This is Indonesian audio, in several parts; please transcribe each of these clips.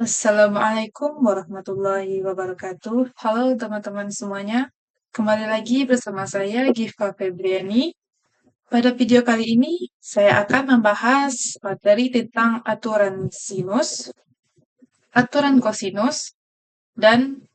Assalamualaikum warahmatullahi wabarakatuh. Halo teman-teman semuanya. Kembali lagi bersama saya Giva Febriani. Pada video kali ini saya akan membahas materi tentang aturan sinus, aturan kosinus, dan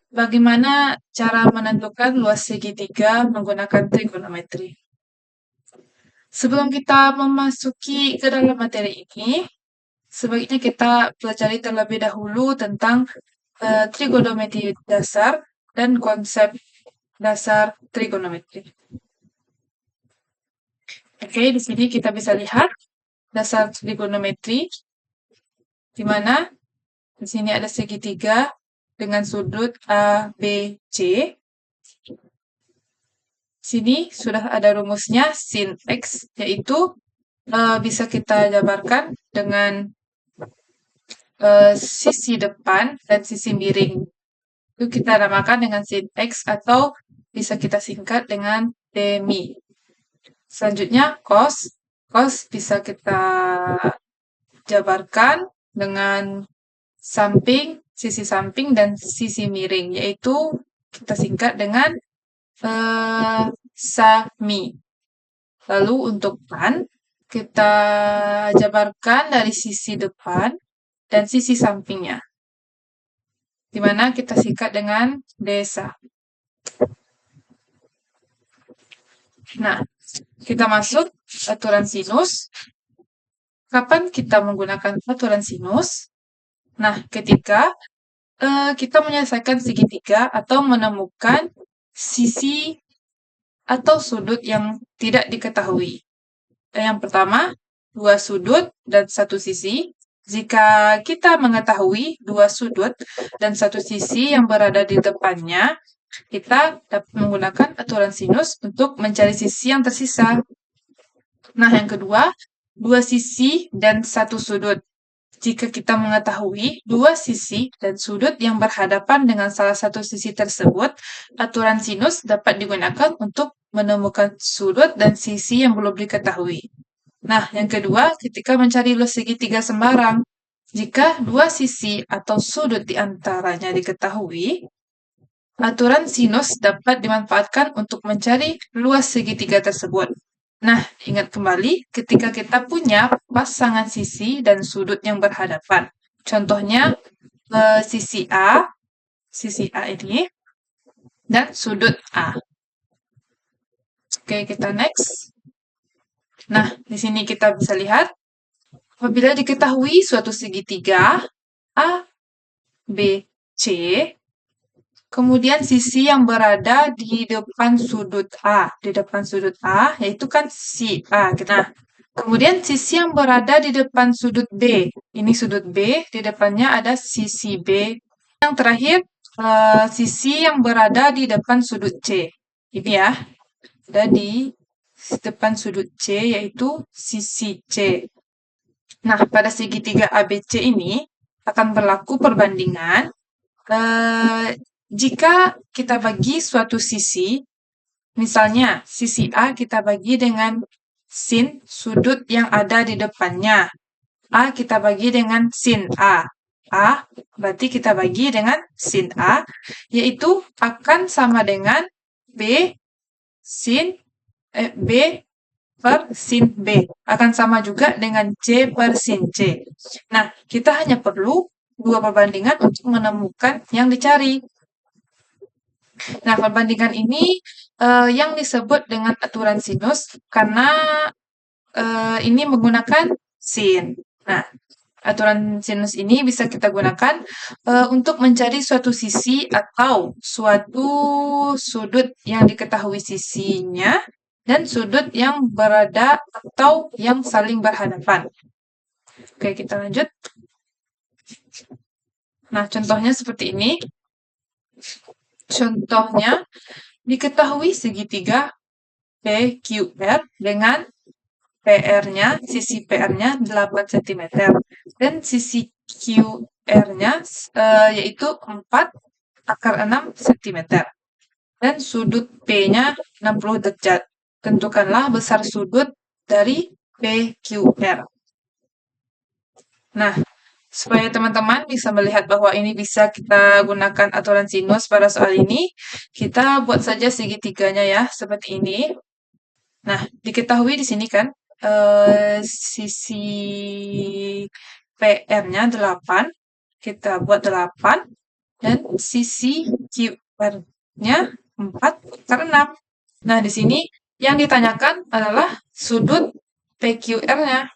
bagaimana cara menentukan luas segitiga menggunakan trigonometri. Sebelum kita memasuki ke dalam materi ini, sebaiknya kita pelajari terlebih dahulu tentang trigonometri dasar dan konsep dasar trigonometri. Oke, di sini kita bisa lihat dasar trigonometri, di mana di sini ada segitiga dengan sudut A, B, C. Sini sudah ada rumusnya sin X, yaitu bisa kita jabarkan dengan sisi depan dan sisi miring. Itu kita namakan dengan sin X atau bisa kita singkat dengan demi. Selanjutnya cos. Cos bisa kita jabarkan dengan samping, sisi samping, dan sisi miring, yaitu kita singkat dengan sami. Lalu untuk tan, kita jabarkan dari sisi depan dan sisi sampingnya, di mana kita singkat dengan desa. Nah, kita masuk aturan sinus. Kapan kita menggunakan aturan sinus? Nah, ketika kita menyelesaikan segitiga atau menemukan sisi atau sudut yang tidak diketahui. Yang pertama, dua sudut dan satu sisi. Jika kita mengetahui dua sudut dan satu sisi yang berada di depannya, kita dapat menggunakan aturan sinus untuk mencari sisi yang tersisa. Nah, yang kedua, dua sisi dan satu sudut. Jika kita mengetahui dua sisi dan sudut yang berhadapan dengan salah satu sisi tersebut, aturan sinus dapat digunakan untuk menemukan sudut dan sisi yang belum diketahui. Nah, yang kedua, ketika mencari luas segitiga sembarang. Jika dua sisi atau sudut di antaranya diketahui, aturan sinus dapat dimanfaatkan untuk mencari luas segitiga tersebut. Nah, ingat kembali ketika kita punya pasangan sisi dan sudut yang berhadapan. Contohnya, sisi A ini, dan sudut A. Oke, kita next. Nah, di sini kita bisa lihat, apabila diketahui suatu segitiga A, B, C, kemudian sisi yang berada di depan sudut A, yaitu kan si A. Nah, kemudian sisi yang berada di depan sudut B, ini sudut B, di depannya ada sisi B. Yang terakhir, sisi yang berada di depan sudut C. Ini ya, ada di depan sudut C, yaitu sisi C. Nah, pada segitiga ABC ini akan berlaku perbandingan jika kita bagi suatu sisi, misalnya sisi A kita bagi dengan sin sudut yang ada di depannya. A kita bagi dengan sin A. A berarti kita bagi dengan sin A, yaitu akan sama dengan B per sin B. Akan sama juga dengan C per sin C. Nah, kita hanya perlu dua perbandingan untuk menemukan yang dicari. Nah, perbandingan ini yang disebut dengan aturan sinus karena ini menggunakan sin. Nah, aturan sinus ini bisa kita gunakan untuk mencari suatu sisi atau suatu sudut yang diketahui sisinya dan sudut yang berada atau yang saling berhadapan. Oke, kita lanjut. Nah, contohnya seperti ini. Contohnya, diketahui segitiga PQR dengan PR-nya, sisi PR-nya 8 cm dan sisi QR-nya yaitu 4/6 cm dan sudut P-nya 60 derajat. Tentukanlah besar sudut dari PQR. Nah, Supaya teman-teman bisa melihat bahwa ini bisa kita gunakan aturan sinus pada soal ini, kita buat saja segitiganya ya, seperti ini. Nah, diketahui di sini kan, sisi PR-nya 8, kita buat 8, dan sisi QR-nya 4 per 6. Nah, di sini yang ditanyakan adalah sudut PQR-nya.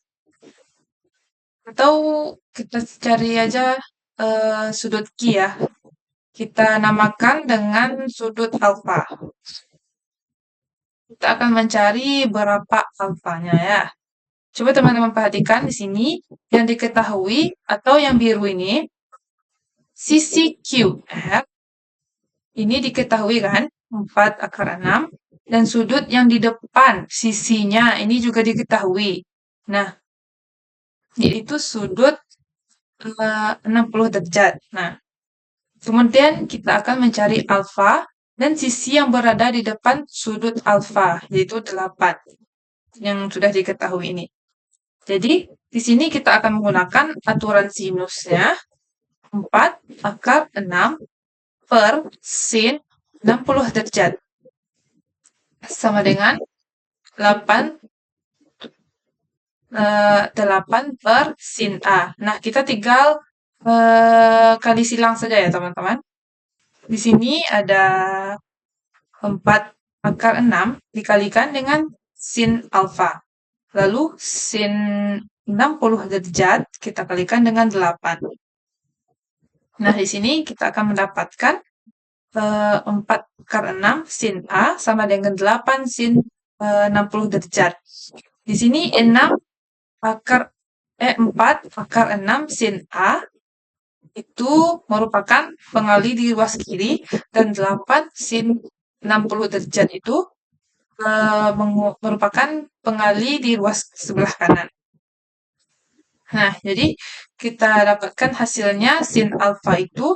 Atau kita cari aja sudut Q ya. Kita namakan dengan sudut alfa. Kita akan mencari berapa alfanya ya. Coba teman-teman perhatikan di sini yang diketahui atau yang biru ini sisi QR ini diketahui kan 4/6 dan sudut yang di depan sisinya ini juga diketahui. Nah, yaitu sudut 60 derajat. Nah, kemudian kita akan mencari alfa dan sisi yang berada di depan sudut alfa, yaitu 8, yang sudah diketahui ini. Jadi, di sini kita akan menggunakan aturan sinusnya 4/6 per sin 60 derajat. Sama dengan 8 per sin A. Nah, kita tinggal kali silang saja ya, teman-teman. Di sini ada 4/6 dikalikan dengan sin alfa. Lalu sin 60 derajat kita kalikan dengan 8. Nah, di sini kita akan mendapatkan 4/6 sin A sama dengan 8 sin 60 derajat. Di sini 4/6 sin A itu merupakan pengali di ruas kiri dan 8 sin 60 derajat itu merupakan pengali di ruas sebelah kanan. Nah, jadi kita dapatkan hasilnya sin alfa itu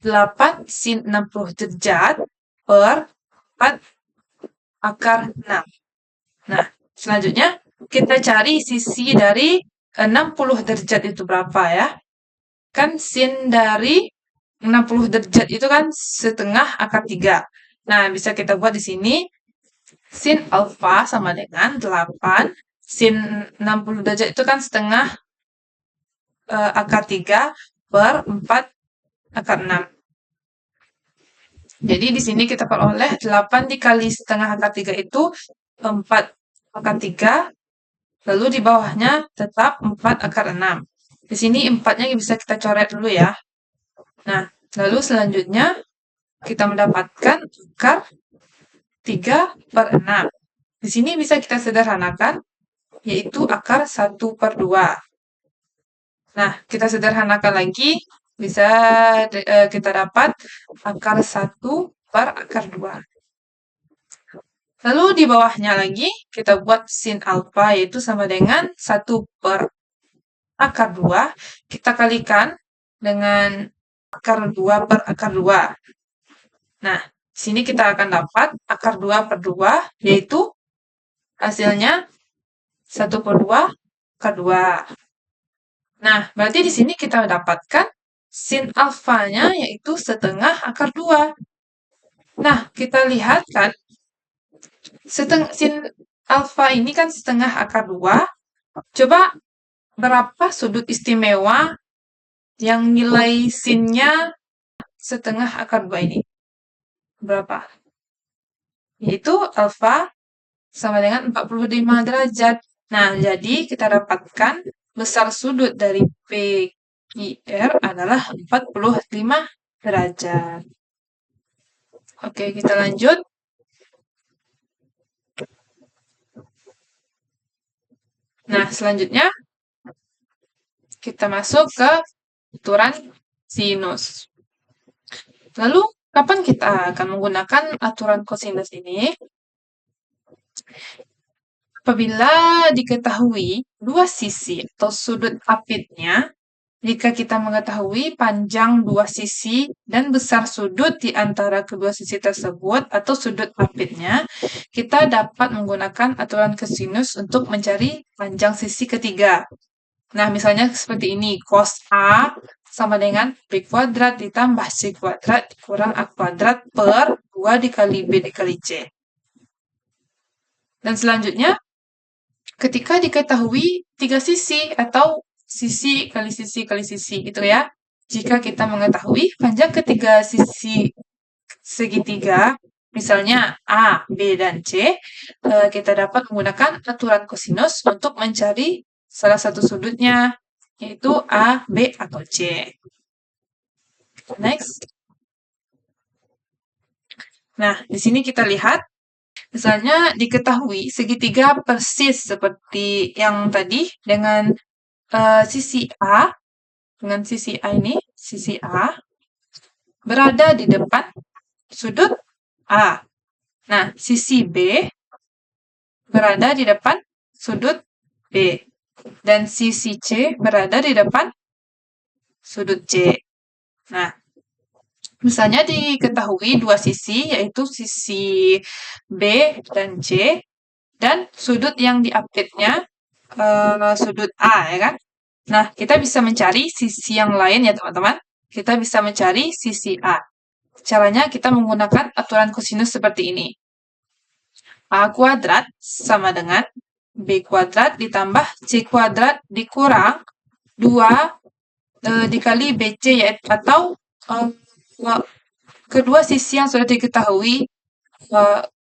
8 sin 60 derajat per 4/6. Nah, selanjutnya kita cari sisi dari 60 derajat itu berapa ya. Kan sin dari 60 derajat itu kan setengah akar 3. Nah, bisa kita buat di sini sin alfa sama dengan 8. Sin 60 derajat itu kan setengah akar 3 per 4/6. Jadi di sini kita peroleh 8 dikali setengah akar 3 itu 4/3. Lalu di bawahnya tetap 4/6. Di sini 4-nya bisa kita coret dulu ya. Nah, lalu selanjutnya kita mendapatkan akar 3/6. Di sini bisa kita sederhanakan, yaitu akar 1/2. Nah, kita sederhanakan lagi, bisa kita dapat akar 1/2. Lalu di bawahnya lagi, kita buat sin alfa, yaitu sama dengan 1/2. Kita kalikan dengan akar 2/2. Nah, di sini kita akan dapat akar 2/2, yaitu hasilnya 1/2/2. Nah, berarti di sini kita mendapatkan sin alfanya yaitu setengah akar 2. Nah, kita lihat kan, sin alfa ini kan setengah akar 2. Coba berapa sudut istimewa yang nilai sinnya setengah akar 2 ini? Berapa? Yaitu alfa sama dengan 45 derajat. Nah, jadi kita dapatkan besar sudut dari PQR adalah 45 derajat. Oke, kita lanjut. Nah, selanjutnya kita masuk ke aturan sinus. Lalu, kapan kita akan menggunakan aturan kosinus ini? Apabila diketahui dua sisi atau sudut apitnya, jika kita mengetahui panjang dua sisi dan besar sudut di antara kedua sisi tersebut atau sudut apitnya, kita dapat menggunakan aturan kosinus untuk mencari panjang sisi ketiga. Nah, misalnya seperti ini. Cos A sama dengan B kuadrat ditambah C kuadrat dikurang A kuadrat per 2 dikali B dikali C. Dan selanjutnya, ketika diketahui tiga sisi atau sisi kali sisi kali sisi gitu ya. Jika kita mengetahui panjang ketiga sisi segitiga, misalnya A, B, dan C, kita dapat menggunakan aturan kosinus untuk mencari salah satu sudutnya, yaitu A, B, atau C. Next. Nah, di sini kita lihat, misalnya diketahui segitiga persis seperti yang tadi dengan sisi A, dengan sisi A ini, sisi A berada di depan sudut A. Nah, sisi B berada di depan sudut B. Dan sisi C berada di depan sudut C. Nah, misalnya diketahui dua sisi, yaitu sisi B dan C, dan sudut yang diapitnya sudut A, ya kan? Nah, kita bisa mencari sisi yang lain ya, teman-teman. Kita bisa mencari sisi A. Caranya kita menggunakan aturan kosinus seperti ini. A kuadrat sama dengan B kuadrat ditambah C kuadrat dikurang 2 dikali BC, yaitu atau kedua sisi yang sudah diketahui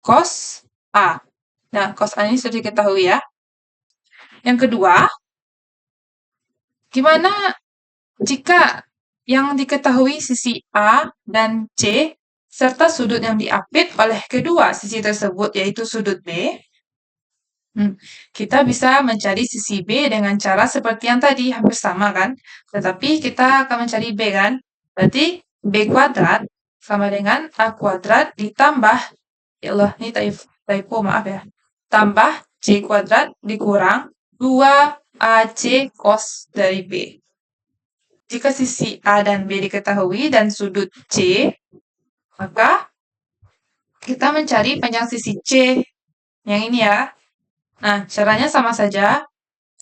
cos A. Nah, cos A ini sudah diketahui ya. Yang kedua, gimana jika yang diketahui sisi A dan C serta sudut yang diapit oleh kedua sisi tersebut, yaitu sudut B? Kita bisa mencari sisi B dengan cara seperti yang tadi, hampir sama kan? Tetapi kita akan mencari B kan? Berarti B kuadrat sama dengan A kuadrat ditambah, ya Allah, ini typo, maaf ya. Tambah C kuadrat dikurang 2 AC cos dari B. Jika sisi A dan B diketahui dan sudut C, maka kita mencari panjang sisi C. Yang ini ya. Nah, caranya sama saja.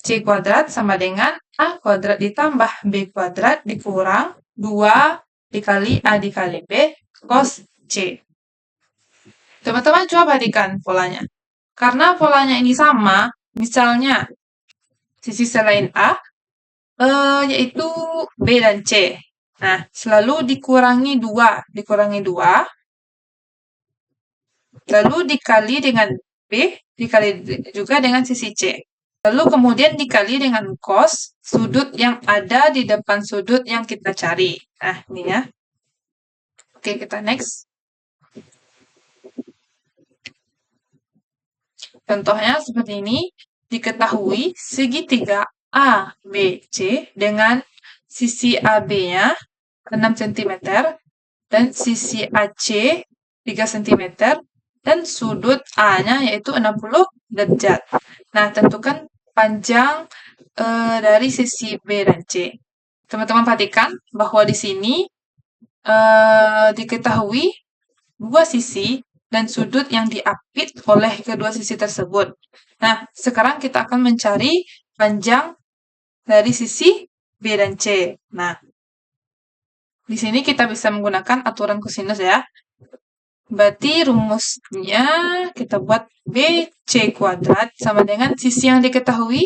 C kuadrat sama dengan A kuadrat ditambah B kuadrat dikurang 2 dikali A dikali B cos C. Teman-teman coba perhatikan polanya. Karena polanya ini sama, misalnya sisi selain A, yaitu B dan C. Nah, selalu dikurangi 2, lalu dikali dengan B, dikali juga dengan sisi C. Lalu kemudian dikali dengan cos sudut yang ada di depan sudut yang kita cari. Nah, ini ya. Oke, kita next. Contohnya seperti ini. Diketahui segitiga A, B, C dengan sisi AB-nya 6 cm dan sisi AC 3 cm dan sudut A-nya yaitu 60 derajat. Nah, tentukan panjang dari sisi B dan C. Teman-teman perhatikan bahwa di sini diketahui dua sisi dan sudut yang diapit oleh kedua sisi tersebut. Nah, sekarang kita akan mencari panjang dari sisi B dan C. Nah, di sini kita bisa menggunakan aturan kosinus ya. Berarti rumusnya kita buat BC kuadrat sama dengan sisi yang diketahui,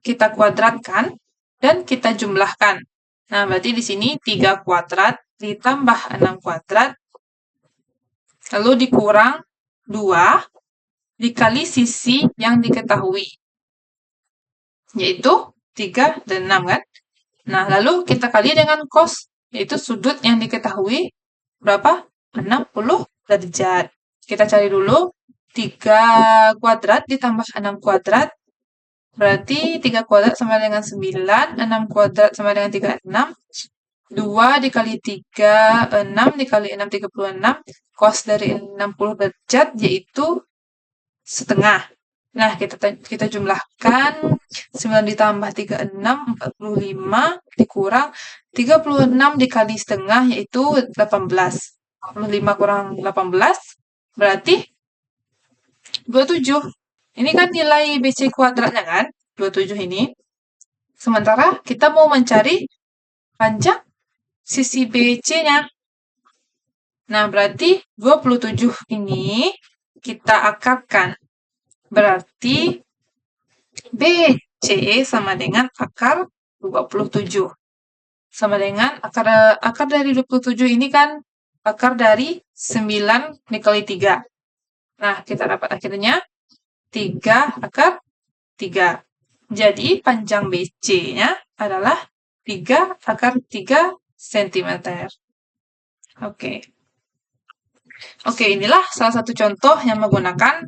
kita kuadratkan, dan kita jumlahkan. Nah, berarti di sini 3 kuadrat ditambah 6 kuadrat, lalu dikurang 2 dikali sisi yang diketahui, yaitu 3 dan 6 kan? Nah, lalu kita kali dengan cos, yaitu sudut yang diketahui berapa? 60 derajat. Kita cari dulu 3 kuadrat ditambah 6 kuadrat, berarti 3 kuadrat sama dengan 9, 6 kuadrat sama dengan 36, 2 dikali 3, 6 dikali 6, 36, cos dari 60 derajat yaitu setengah. Nah, kita jumlahkan 9 ditambah 36, 45 dikurang 36 dikali setengah yaitu 18. 45 kurang 18 berarti 27. Ini kan nilai BC kuadratnya kan? 27 ini. Sementara kita mau mencari panjang sisi BC-nya. Nah, berarti 27 ini kita akarkan. Berarti BC sama dengan akar 27. Sama dengan akar dari 27 ini kan akar dari 9 dikali 3. Nah, kita dapat akhirnya 3 akar 3. Jadi, panjang BC-nya adalah 3 akar 3 cm. Oke. Oke, inilah salah satu contoh yang menggunakan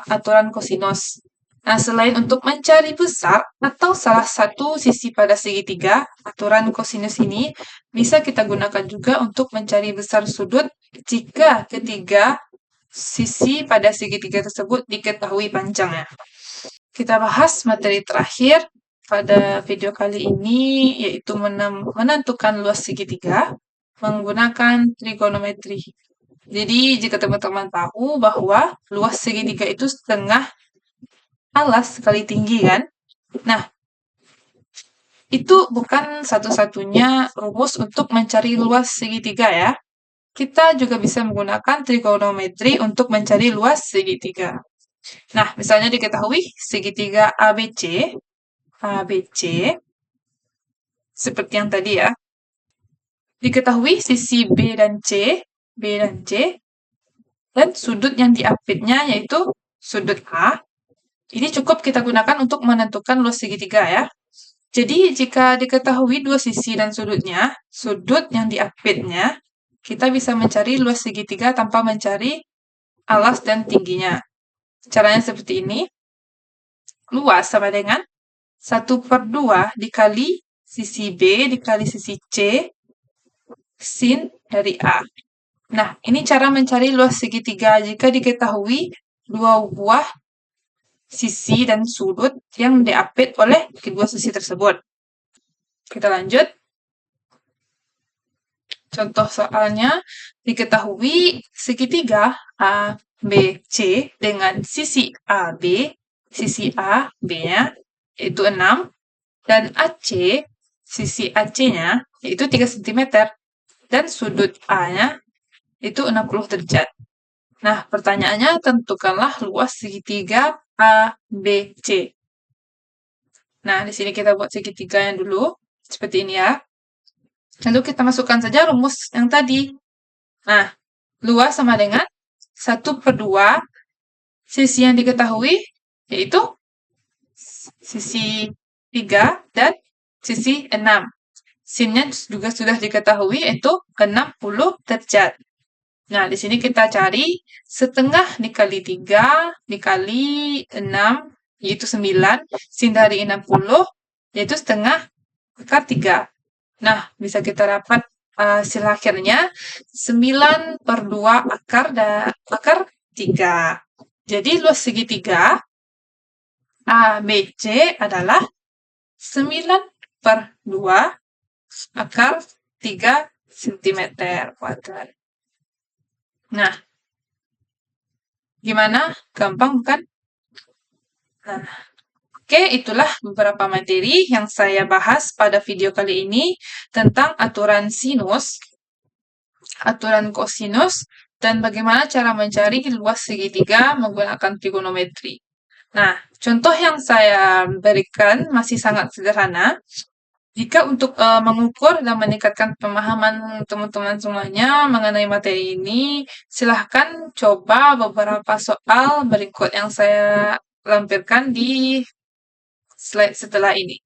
aturan kosinus. Nah, selain untuk mencari besar atau salah satu sisi pada segitiga, aturan kosinus ini bisa kita gunakan juga untuk mencari besar sudut jika ketiga sisi pada segitiga tersebut diketahui panjangnya. Kita bahas materi terakhir pada video kali ini, yaitu menentukan luas segitiga menggunakan trigonometri. Jadi, jika teman-teman tahu bahwa luas segitiga itu setengah alas kali tinggi, kan? Nah, itu bukan satu-satunya rumus untuk mencari luas segitiga, ya. Kita juga bisa menggunakan trigonometri untuk mencari luas segitiga. Nah, misalnya diketahui segitiga ABC, seperti yang tadi ya. Diketahui sisi B dan C, dan sudut yang diapitnya yaitu sudut A. Ini cukup kita gunakan untuk menentukan luas segitiga ya. Jadi, jika diketahui dua sisi dan sudutnya, sudut yang diapitnya, kita bisa mencari luas segitiga tanpa mencari alas dan tingginya. Caranya seperti ini. Luas sama dengan 1/2 dikali sisi B dikali sisi C sin dari A. Nah, ini cara mencari luas segitiga jika diketahui dua buah sisi dan sudut yang diapit oleh kedua sisi tersebut. Kita lanjut. Contoh soalnya, diketahui segitiga ABC dengan sisi AB, sisi A, B-nya, yaitu 6, dan AC, sisi AC-nya, yaitu 3 cm, dan sudut A-nya, itu 60 derajat. Nah, pertanyaannya, tentukanlah luas segitiga ABC. Nah, di sini kita buat segitiga yang dulu, seperti ini ya. Lalu kita masukkan saja rumus yang tadi. Nah, luas sama dengan 1/2 sisi yang diketahui, yaitu sisi 3 dan sisi 6. Sinnya juga sudah diketahui, yaitu 60 derajat. Nah, di sini kita cari setengah dikali 3 dikali 6, yaitu 9. Sin dari 60, yaitu setengah akar 3. Nah, bisa kita dapat hasil akhirnya 9/2 akar 3. Jadi, luas segitiga ABC adalah 9/2 akar 3 cm kuadrat. Nah, gimana? Gampang bukan? Nah, oke, itulah beberapa materi yang saya bahas pada video kali ini tentang aturan sinus, aturan kosinus, dan bagaimana cara mencari luas segitiga menggunakan trigonometri. Nah, contoh yang saya berikan masih sangat sederhana. Jika untuk mengukur dan meningkatkan pemahaman teman-teman semuanya mengenai materi ini, silahkan coba beberapa soal berikut yang saya lampirkan di slide setelah ini.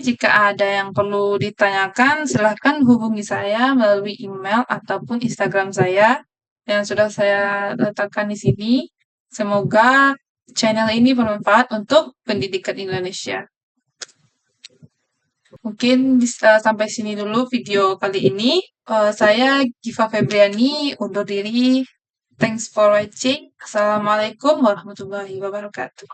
jika ada yang perlu ditanyakan, silahkan hubungi saya melalui email ataupun Instagram saya yang sudah saya letakkan di sini. Semoga channel ini bermanfaat untuk pendidikan Indonesia. Mungkin sampai sini dulu video kali ini. Saya Giva Febriani undur diri. Thanks for watching. Assalamualaikum warahmatullahi wabarakatuh.